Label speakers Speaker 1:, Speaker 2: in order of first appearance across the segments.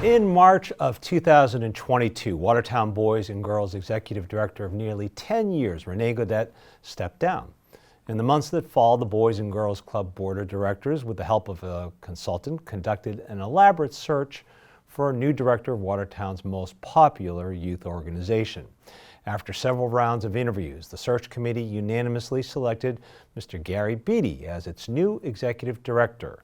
Speaker 1: In March of 2022, Watertown Boys and Girls Executive Director of nearly 10 years, Renee Godet, stepped down. In the months that followed, the Boys and Girls Club Board of Directors, with the help of a consultant, conducted an elaborate search for a new director of Watertown's most popular youth organization. After several rounds of interviews, the search committee unanimously selected Mr. Gary Beatty as its new executive director.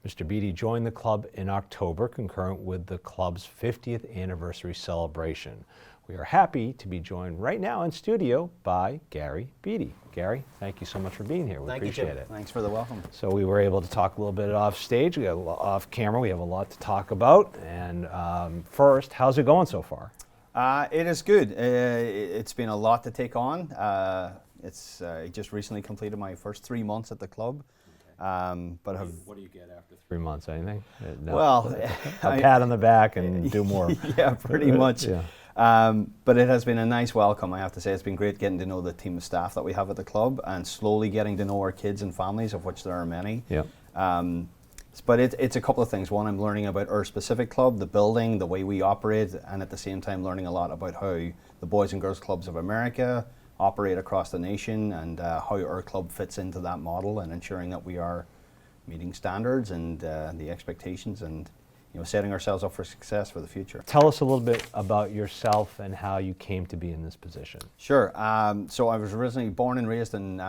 Speaker 1: Mr. Beatty joined the club in October, concurrent with the club's 50th anniversary celebration. We are happy to be joined right now in studio by Gary Beatty. Gary, thank you so much for being here. We appreciate it.
Speaker 2: Thanks for the welcome.
Speaker 1: So we were able to talk a little bit off stage, off camera. We have a lot to talk about. And first, how's it going so far?
Speaker 2: It is good. It's been a lot to take on. I just recently completed my first 3 months at the club. But
Speaker 1: what do you get after 3 months? Anything?
Speaker 2: No. Well,
Speaker 1: a pat on the back and do more.
Speaker 2: Yeah, pretty much.
Speaker 1: Yeah.
Speaker 2: But it has been a nice welcome, I have to say. It's been great getting to know the team of staff that we have at the club and slowly getting to know our kids and families, of which there are many.
Speaker 1: Yeah.
Speaker 2: But it's a couple of things. One, I'm learning about our specific club, the building, the way we operate, and at the same time learning a lot about how the Boys and Girls Clubs of America operate across the nation and how our club fits into that model, and ensuring that we are meeting standards and the expectations, and setting ourselves up for success for the future.
Speaker 1: Tell us a little bit about yourself and how you came to be in this position.
Speaker 2: Sure. So I was originally born and raised in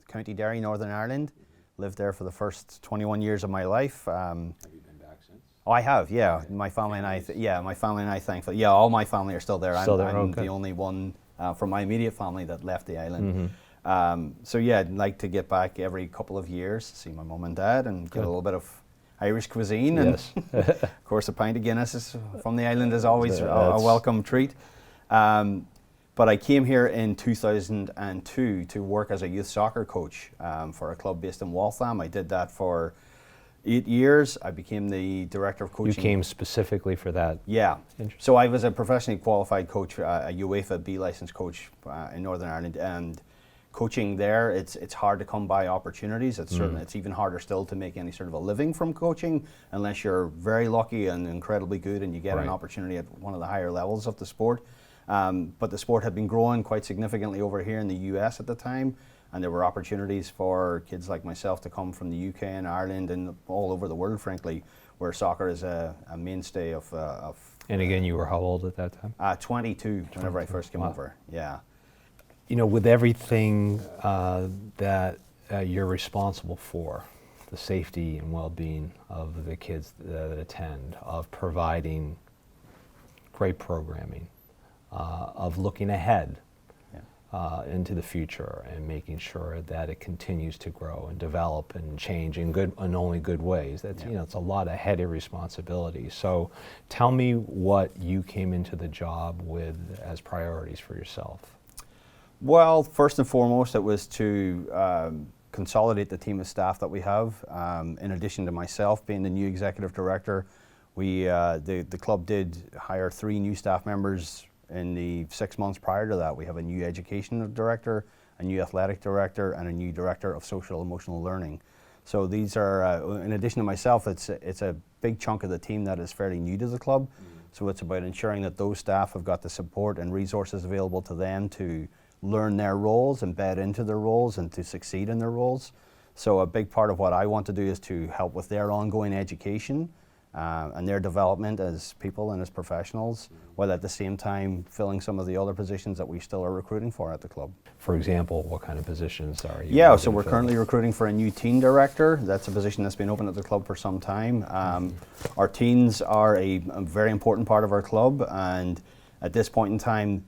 Speaker 2: County Derry, Northern Ireland. Lived there for the first 21 years of my life.
Speaker 1: Have you been back since?
Speaker 2: Oh, I have. Yeah, my family and I. Thankfully, yeah, all my family are still there. I'm
Speaker 1: okay.
Speaker 2: The only one from my immediate family that left the island. Mm-hmm. So yeah, I'd like to get back every couple of years, see my mum and dad, and get a little bit of Irish cuisine.
Speaker 1: Yes.
Speaker 2: And of course, a pint of Guinness from the island is always a welcome treat. But I came here in 2002 to work as a youth soccer coach for a club based in Watertown. I did that for 8 years. I became the director of coaching.
Speaker 1: You came specifically for that?
Speaker 2: Yeah. So I was a professionally qualified coach, a UEFA B licensed coach in Northern Ireland, and coaching there, it's hard to come by opportunities. It's even harder still to make any sort of a living from coaching unless you're very lucky and incredibly good and you get an opportunity at one of the higher levels of the sport. But the sport had been growing quite significantly over here in the US at the time, and there were opportunities for kids like myself to come from the UK and Ireland and all over the world, frankly, where soccer is a mainstay of
Speaker 1: and again, you were how old at that time?
Speaker 2: 22 whenever I first came over, yeah.
Speaker 1: With everything that you're responsible for, the safety and well-being of the kids that attend, of providing great programming, of looking ahead into the future and making sure that it continues to grow and develop and change in good and only good ways. That's it's a lot of heady responsibility. So tell me what you came into the job with as priorities for yourself.
Speaker 2: Well, first and foremost, it was to consolidate the team of staff that we have. In addition to myself being the new executive director, the club did hire 3 new staff members in the 6 months prior to that. We have a new education director, a new athletic director, and a new director of social emotional learning. So these are, in addition to myself, it's a big chunk of the team that is fairly new to the club. So it's about ensuring that those staff have got the support and resources available to them to learn their roles, embed into their roles, and to succeed in their roles. So a big part of what I want to do is to help with their ongoing education and their development as people and as professionals, while at the same time filling some of the other positions that we still are recruiting for at the club.
Speaker 1: For example, what kind of positions are you?
Speaker 2: Yeah, so we're currently recruiting for a new teen director. That's a position that's been open at the club for some time. Our teens are a very important part of our club, and at this point in time,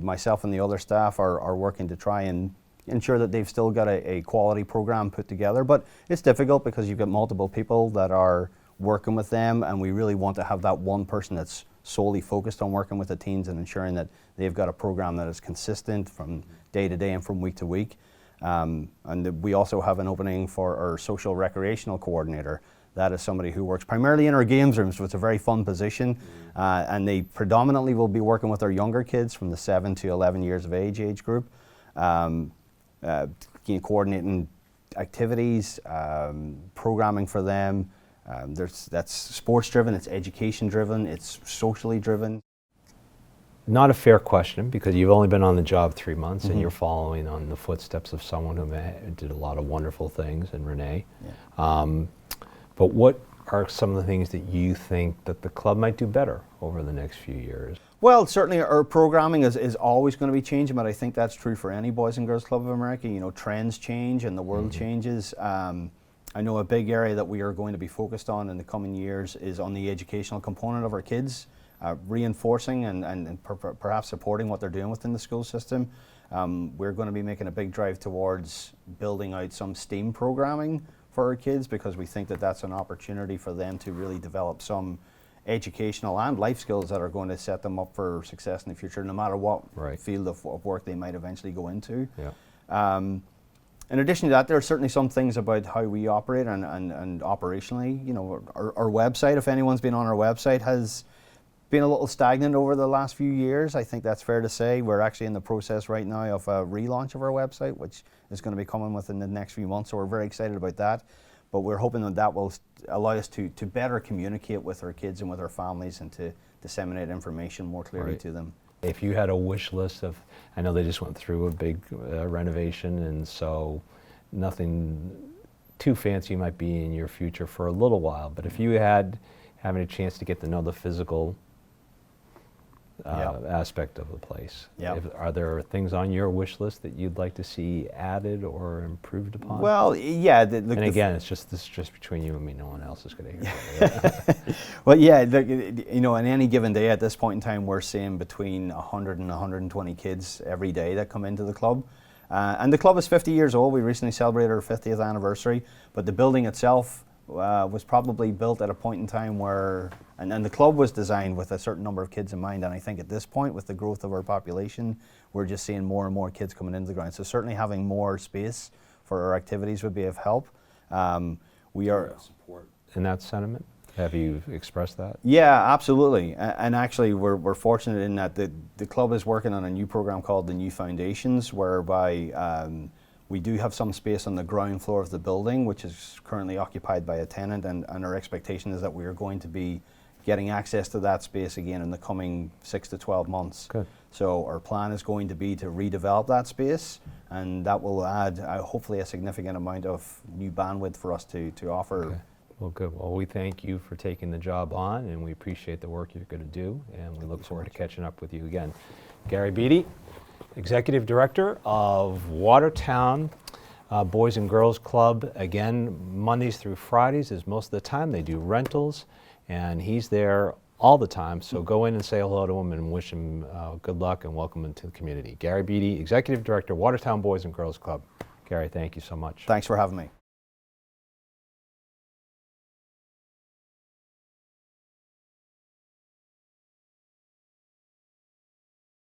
Speaker 2: myself and the other staff are working to try and ensure that they've still got a quality program put together. But it's difficult because you've got multiple people that are working with them, and we really want to have that one person that's solely focused on working with the teens and ensuring that they've got a program that is consistent from day to day and from week to week. And we also have an opening for our social recreational coordinator. That is somebody who works primarily in our games rooms, so it's a very fun position. And they predominantly will be working with our younger kids from the 7 to 11 years of age group, coordinating activities, programming for them, That's sports driven, it's education driven, it's socially driven.
Speaker 1: Not a fair question, because you've only been on the job 3 months, and you're following on the footsteps of someone who did a lot of wonderful things, and Renee.
Speaker 2: Yeah.
Speaker 1: But what are some of the things that you think that the club might do better over the next few years?
Speaker 2: Well, certainly our programming is always going to be changing, but I think that's true for any Boys and Girls Club of America. You know, trends change and the world changes. I know a big area that we are going to be focused on in the coming years is on the educational component of our kids, reinforcing and perhaps supporting what they're doing within the school system. We're going to be making a big drive towards building out some STEAM programming for our kids, because we think that that's an opportunity for them to really develop some educational and life skills that are going to set them up for success in the future, no matter what field of work they might eventually go into.
Speaker 1: Yeah.
Speaker 2: In addition to that, there are certainly some things about how we operate and operationally. You know, our website, if anyone's been on our website, has been a little stagnant over the last few years. I think that's fair to say. We're actually in the process right now of a relaunch of our website, which is going to be coming within the next few months, so we're very excited about that. But we're hoping that that will allow us to better communicate with our kids and with our families, and to disseminate information more clearly to them.
Speaker 1: If you had a wish list of, I know they just went through a big renovation, and so nothing too fancy might be in your future for a little while, but if you had having a chance to get to know the physical aspect of the place, are there things on your wish list that you'd like to see added or improved upon?
Speaker 2: Well, yeah.
Speaker 1: And again, this is just between you and me. No one else is going to hear it.
Speaker 2: Well, yeah, you know, on any given day at this point in time, we're seeing between 100 and 120 kids every day that come into the club. And the club is 50 years old. We recently celebrated our 50th anniversary, but the building itself was probably built at a point in time where, and the club was designed with a certain number of kids in mind, and I think at this point, with the growth of our population, we're just seeing more and more kids coming into the ground. So certainly having more space for our activities would be of help. We are
Speaker 1: support in that sentiment. Have you expressed that?
Speaker 2: Yeah, absolutely. And actually, we're fortunate in that the club is working on a new program called the New Foundations, whereby we do have some space on the ground floor of the building, which is currently occupied by a tenant, and our expectation is that we are going to be getting access to that space again in the coming 6 to 12 months.
Speaker 1: Good.
Speaker 2: So our plan is going to be to redevelop that space, and that will add hopefully a significant amount of new bandwidth for us to offer.
Speaker 1: Okay. Well, good. Well, we thank you for taking the job on, and we appreciate the work you're going to do, and we look forward to catching up with you again. Gary Beatty, Executive Director of Watertown Boys and Girls Club. Again, Mondays through Fridays is most of the time. They do rentals, and he's there all the time. So go in and say hello to him and wish him good luck and welcome him to the community. Gary Beatty, Executive Director, Watertown Boys and Girls Club. Gary, thank you so much.
Speaker 2: Thanks for having me.